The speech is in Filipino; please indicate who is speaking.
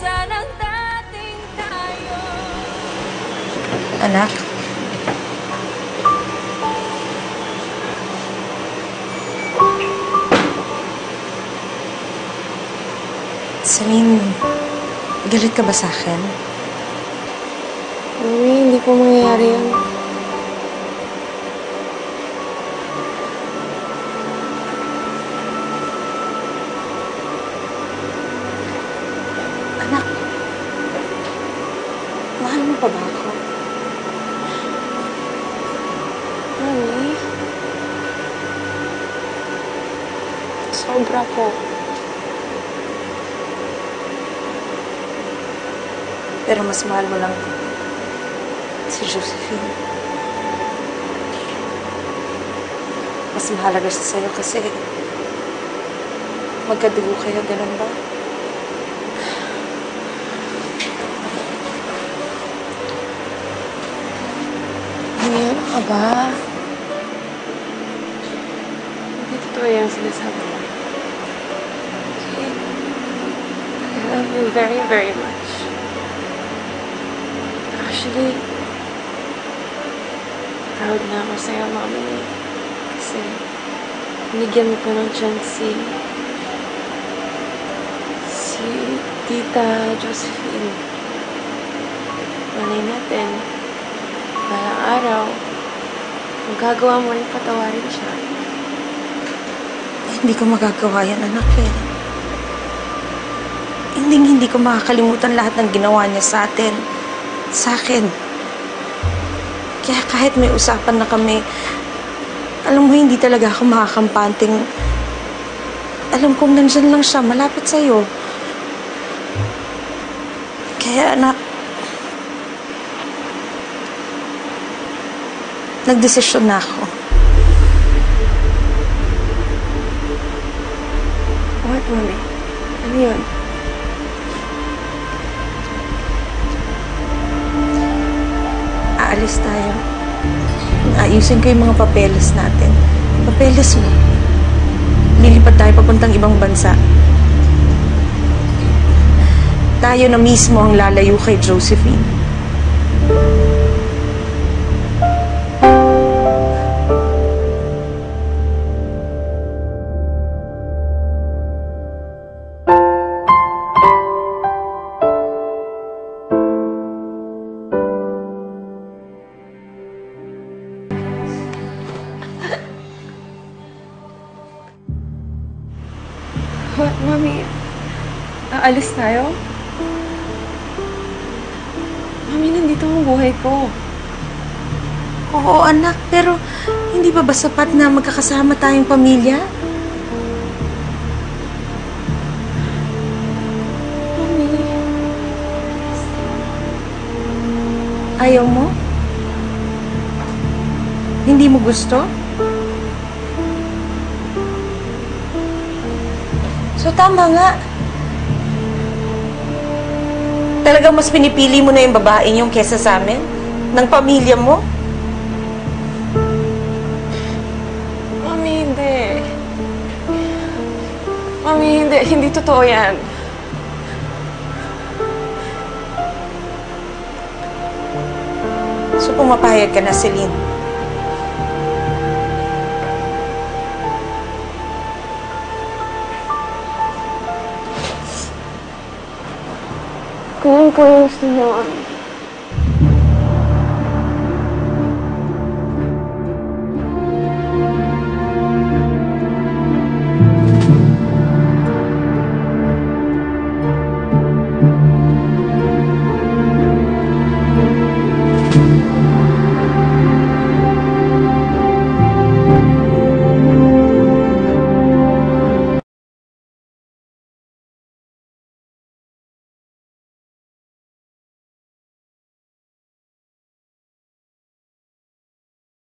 Speaker 1: sanang dating tayo.
Speaker 2: Anak? Celine, galit ka ba sa akin?
Speaker 3: Mami, hindi po mangyayari yun.
Speaker 2: Anak, mahal mo pa ba ako?
Speaker 3: Mami? Sobra po.
Speaker 2: Pero mas mahal mo lang si Josephine. Mas mahalaga siya sa'yo kasi magkadugo kayo, ganun ba?
Speaker 3: Mami, ano ka ba? Hindi totoo yung sinasabi mo. Okay? I love you very, very much. Actually, proud na ako sa'yo, Mami. Kasi, binigyan mo pa ng chance si Tita Josephine. Malay natin, balang araw, magagawa mo rin patawarin siya.
Speaker 2: Hindi ko magagawa yan, anak eh. Hindi ko makakalimutan lahat ng ginawa niya sa atin. Sa akin. Kaya kahit may usapan na kami, alam mo, hindi talaga ako makakampanting. Alam kong nandyan lang siya, malapit sa'yo. Kaya, anak, nagdesisyon na ako.
Speaker 3: What, Mami? Ano yun?
Speaker 2: Aalis tayo. Ayusin ko yung mga papeles natin. Papeles mo. Lilipad tayo papuntang ibang bansa. Tayo na mismo ang lalayo kay Josephine.
Speaker 3: What, Mami? Aalis tayo? Mami, nandito ang buhay ko.
Speaker 2: Oo, anak, pero hindi ba sapat na magkakasama tayong pamilya?
Speaker 3: Mami.
Speaker 2: Ayaw mo? Hindi mo gusto? So, tama nga. Talagang mas pinipili mo na yung babaeng yung kesa sa amin? Ng pamilya mo?
Speaker 3: Mami, hindi. Mami, hindi. Hindi totoo yan.
Speaker 2: So, pumapayag ka na, Celine.
Speaker 3: Kung ano po yung gusto niyo, Mami.